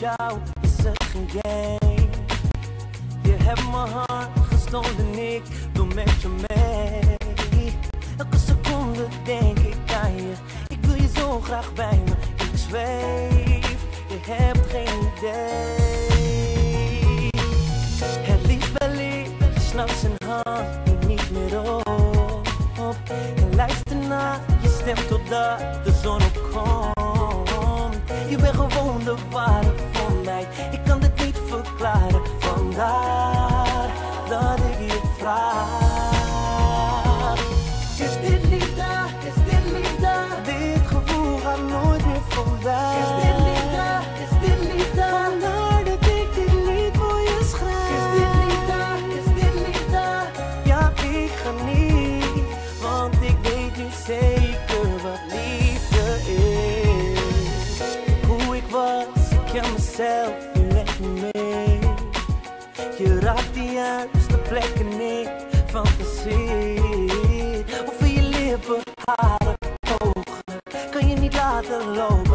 jou is het geen game. Je hebt mijn hart gestolen, ik doe met je mee. Elke seconde denk ik aan je, ik wil je zo graag bij me. Ik zweef, je hebt geen idee. Het liefst bel ik s'nachts en hang ik niet meer op. En luister naar je stem totdat de zon opkomt. Je bent gewoon de ware voor mij, ik kan dit niet verklaren. Vandaar dat ik je vraag. Is dit liefde? Is dit liefde? Dit gevoel gaat nooit meer voorbij. Is dit liefde? Is dit liefde? Vandaar dat ik dit lied voor je schrijf. Is dit liefde? Is dit liefde? Ja, ik geniet, want ik weet nu zeker wat liefde is. Hoe ik was, ik ken mezelf nu echt niet meer. Je raakt de juiste plekken in fantasie. Over je lippen, haren, ogen, kan je niet laten lopen.